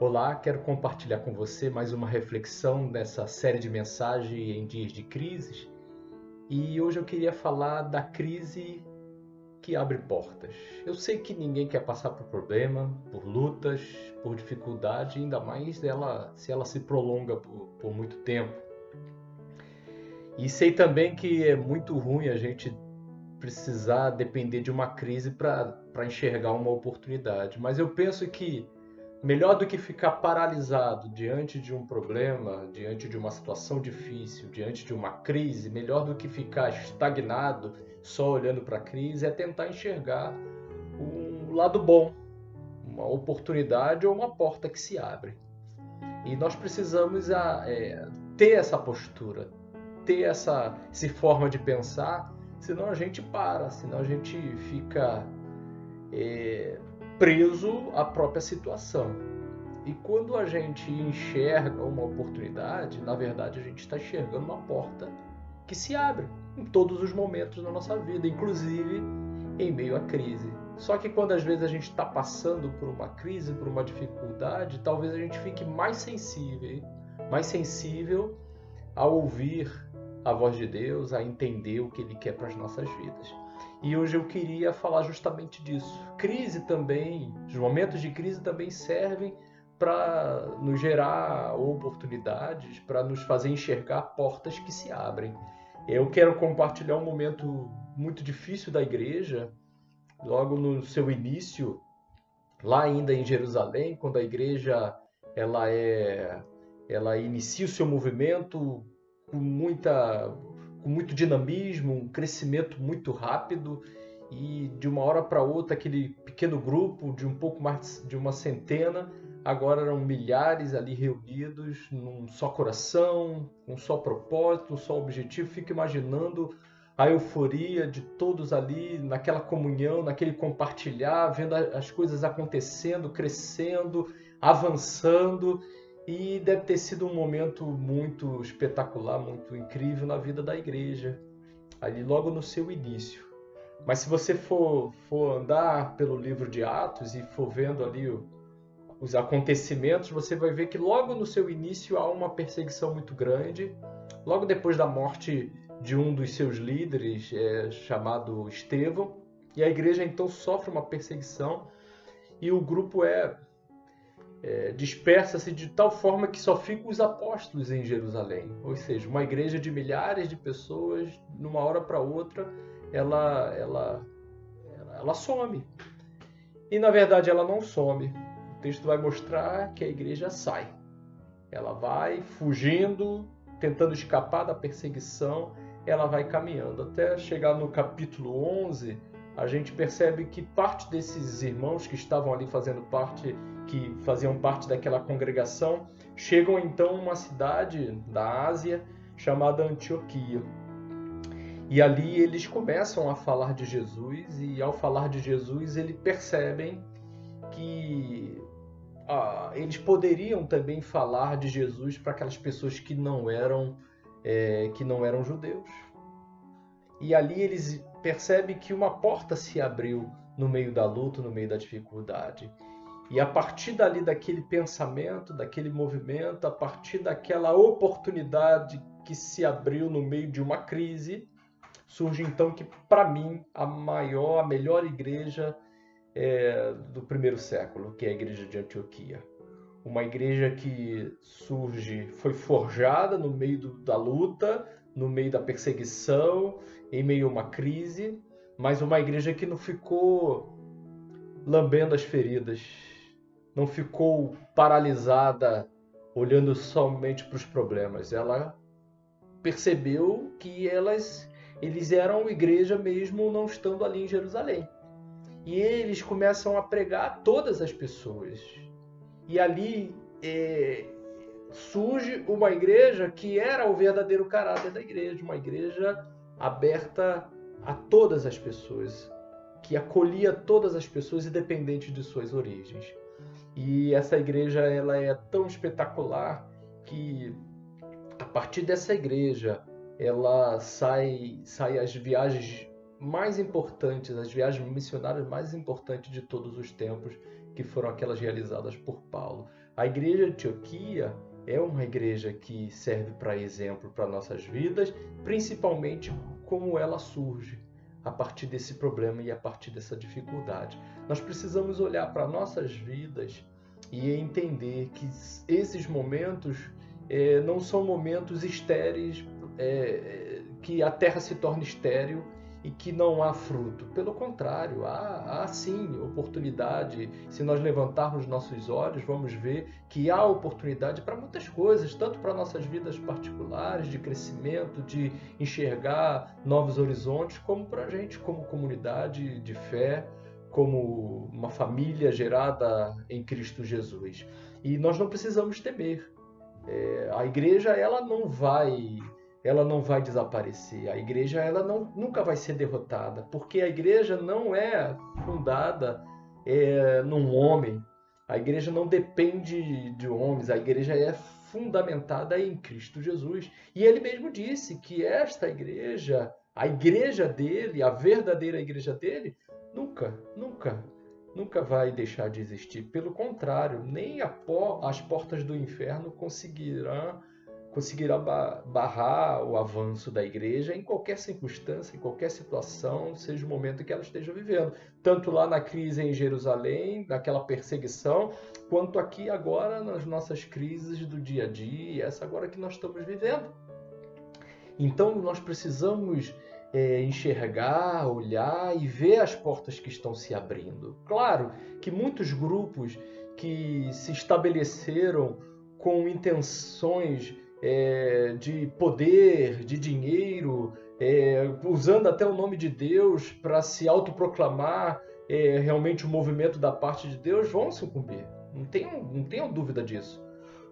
Olá, quero compartilhar com você mais uma reflexão nessa série de mensagens em dias de crises. E hoje eu queria falar da crise que abre portas. Eu sei que ninguém quer passar por problema, por lutas, por dificuldade, ainda mais se ela se prolonga por muito tempo. E sei também que é muito ruim a gente precisar depender de uma crise para enxergar uma oportunidade. Mas eu penso que melhor do que ficar paralisado diante de um problema, diante de uma situação difícil, diante de uma crise, melhor do que ficar estagnado só olhando para a crise, é tentar enxergar um lado bom, uma oportunidade ou uma porta que se abre. E nós precisamos ter essa postura, ter essa forma de pensar, senão a gente para, senão a gente fica preso à própria situação. E quando a gente enxerga uma oportunidade, na verdade a gente está enxergando uma porta que se abre em todos os momentos da nossa vida, inclusive em meio à crise. Só que quando às vezes a gente está passando por uma crise, por uma dificuldade, talvez a gente fique mais sensível a ouvir a voz de Deus, a entender o que Ele quer para as nossas vidas. E hoje eu queria falar justamente disso. Crise também, os momentos de crise também servem para nos gerar oportunidades, para nos fazer enxergar portas que se abrem. Eu quero compartilhar um momento muito difícil da igreja, logo no seu início, lá ainda em Jerusalém, quando a igreja ela é ela inicia o seu movimento com muita com muito dinamismo, um crescimento muito rápido, e de uma hora para outra aquele pequeno grupo de um pouco mais de uma centena agora eram milhares ali reunidos num só coração, com um só propósito, um só objetivo. Fico imaginando a euforia de todos ali, naquela comunhão, naquele compartilhar, vendo as coisas acontecendo, crescendo, avançando. E deve ter sido um momento muito espetacular, muito incrível na vida da igreja, ali logo no seu início. Mas se você for andar pelo livro de Atos e for vendo ali os acontecimentos, você vai ver que logo no seu início há uma perseguição muito grande. Logo depois da morte de um dos seus líderes, chamado Estevão, e a igreja então sofre uma perseguição e o grupo dispersa-se de tal forma que só ficam os apóstolos em Jerusalém. Ou seja, uma igreja de milhares de pessoas, numa hora para outra, ela some. E na verdade ela não some. O texto vai mostrar que a igreja sai. Ela vai fugindo, tentando escapar da perseguição, ela vai caminhando. Até chegar no capítulo 11, a gente percebe que parte desses irmãos que estavam ali que faziam parte daquela congregação, chegam então a uma cidade da Ásia chamada Antioquia. E ali eles começam a falar de Jesus, e ao falar de Jesus, eles percebem que eles poderiam também falar de Jesus para aquelas pessoas que não eram judeus. E ali eles percebem que uma porta se abriu no meio da luta, no meio da dificuldade. E a partir dali, daquele pensamento, daquele movimento, a partir daquela oportunidade que se abriu no meio de uma crise, surge então que, para mim, a melhor igreja do primeiro século, que é a igreja de Antioquia. Uma igreja que foi forjada no meio da luta, no meio da perseguição, em meio a uma crise, mas uma igreja que não ficou lambendo as feridas, não ficou paralisada olhando somente para os problemas. Ela percebeu que eles eram igreja mesmo não estando ali em Jerusalém. E eles começam a pregar a todas as pessoas. E ali surge uma igreja que era o verdadeiro caráter da igreja, uma igreja aberta a todas as pessoas, que acolhia todas as pessoas, independente de suas origens. E essa igreja ela é tão espetacular que a partir dessa igreja ela sai as viagens mais importantes, as viagens missionárias mais importantes de todos os tempos, que foram aquelas realizadas por Paulo. A igreja de Antioquia é uma igreja que serve para exemplo para nossas vidas, principalmente como ela surge a partir desse problema e a partir dessa dificuldade. Nós precisamos olhar para nossas vidas e entender que esses momentos não são momentos estéreis, que a terra se torna estéril e que não há fruto. Pelo contrário, há sim oportunidade. Se nós levantarmos nossos olhos, vamos ver que há oportunidade para muitas coisas, tanto para nossas vidas particulares, de crescimento, de enxergar novos horizontes, como para a gente como comunidade de fé, como uma família gerada em Cristo Jesus. E nós não precisamos temer. A igreja ela não vai desaparecer. A igreja ela nunca vai ser derrotada, porque a igreja não é fundada num homem. A igreja não depende de homens. A igreja é fundamentada em Cristo Jesus. E ele mesmo disse que esta igreja, a igreja dele, a verdadeira igreja dele, nunca vai deixar de existir. Pelo contrário, nem as portas do inferno conseguirá barrar o avanço da igreja em qualquer circunstância, em qualquer situação, seja o momento que ela esteja vivendo. Tanto lá na crise em Jerusalém, naquela perseguição, quanto aqui agora nas nossas crises do dia a dia, essa agora que nós estamos vivendo. Então nós precisamos enxergar, olhar e ver as portas que estão se abrindo. Claro que muitos grupos que se estabeleceram com intenções de poder, de dinheiro, usando até o nome de Deus para se autoproclamar realmente o movimento da parte de Deus, vão sucumbir. Não tenham dúvida disso.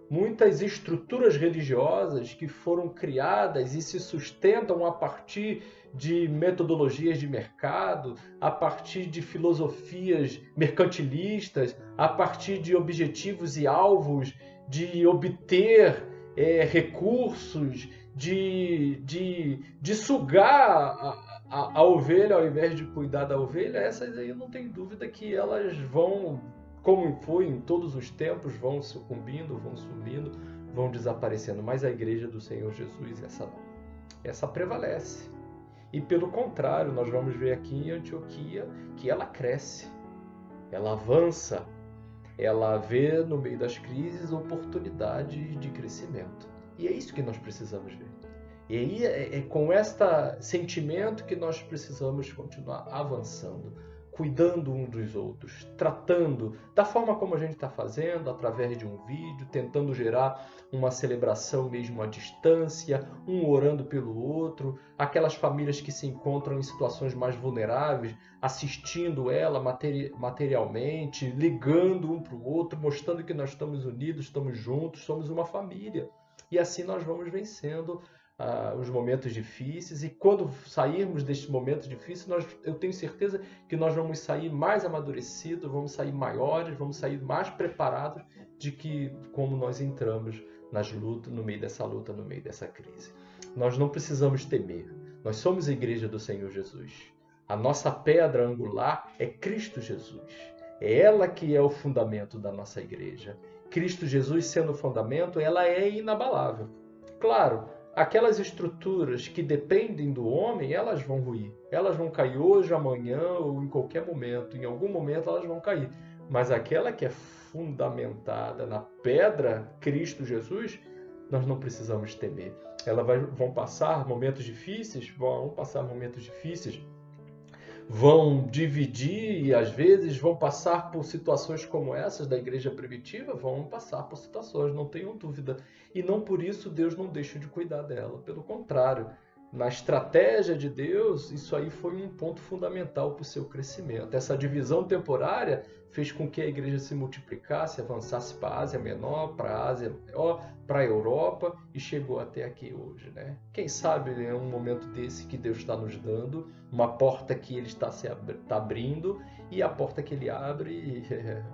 Muitas estruturas religiosas que foram criadas e se sustentam a partir de metodologias de mercado, a partir de filosofias mercantilistas, a partir de objetivos e alvos de obter recursos, de sugar a ovelha ao invés de cuidar da ovelha, essas aí eu não tenho dúvida que elas vão, como foi em todos os tempos, vão sucumbindo, vão sumindo, vão desaparecendo. Mas a igreja do Senhor Jesus, essa prevalece. E pelo contrário, nós vamos ver aqui em Antioquia que ela cresce, ela avança, ela vê no meio das crises oportunidades de crescimento. E é isso que nós precisamos ver. E aí é com este sentimento que nós precisamos continuar avançando, cuidando uns dos outros, tratando da forma como a gente está fazendo, através de um vídeo, tentando gerar uma celebração mesmo à distância, um orando pelo outro, aquelas famílias que se encontram em situações mais vulneráveis, assistindo ela materialmente, ligando um para o outro, mostrando que nós estamos unidos, estamos juntos, somos uma família. E assim nós vamos vencendo os momentos difíceis, e quando sairmos destes momentos difíceis, eu tenho certeza que nós vamos sair mais amadurecidos, vamos sair maiores, vamos sair mais preparados de que como nós entramos nas lutas, no meio dessa luta, no meio dessa crise. Nós não precisamos temer, nós somos a igreja do Senhor Jesus. A nossa pedra angular é Cristo Jesus, é ela que é o fundamento da nossa igreja. Cristo Jesus sendo o fundamento, ela é inabalável. Claro, aquelas estruturas que dependem do homem, elas vão ruir. Elas vão cair hoje, amanhã ou em qualquer momento. Em algum momento elas vão cair. Mas aquela que é fundamentada na pedra, Cristo Jesus, nós não precisamos temer. Vão passar momentos difíceis? Vão passar momentos difíceis. Vão dividir e às vezes vão passar por situações como essas da igreja primitiva, vão passar por situações, não tenham dúvida. E não por isso Deus não deixa de cuidar dela, pelo contrário. Na estratégia de Deus, isso aí foi um ponto fundamental para o seu crescimento. Essa divisão temporária fez com que a igreja se multiplicasse, avançasse para a Ásia Menor, para a Ásia Maior, para a Europa e chegou até aqui hoje, né? Quem sabe é um momento desse que Deus está nos dando, uma porta que Ele está abrindo, e a porta que Ele abre,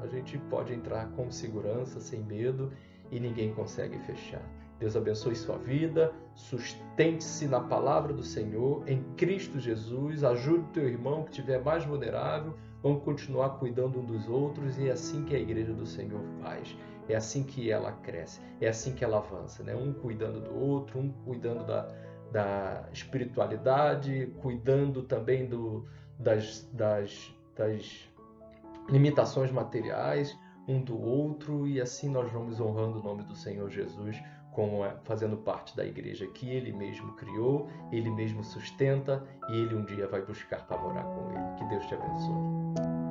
a gente pode entrar com segurança, sem medo, e ninguém consegue fechar. Deus abençoe sua vida, sustente-se na palavra do Senhor, em Cristo Jesus, ajude o teu irmão que estiver mais vulnerável, vamos continuar cuidando um dos outros, e é assim que a igreja do Senhor faz. É assim que ela cresce, é assim que ela avança, né? Um cuidando do outro, um cuidando da espiritualidade, cuidando também das limitações materiais um do outro, e assim nós vamos honrando o nome do Senhor Jesus, fazendo parte da igreja que Ele mesmo criou, Ele mesmo sustenta, e Ele um dia vai buscar para morar com Ele. Que Deus te abençoe.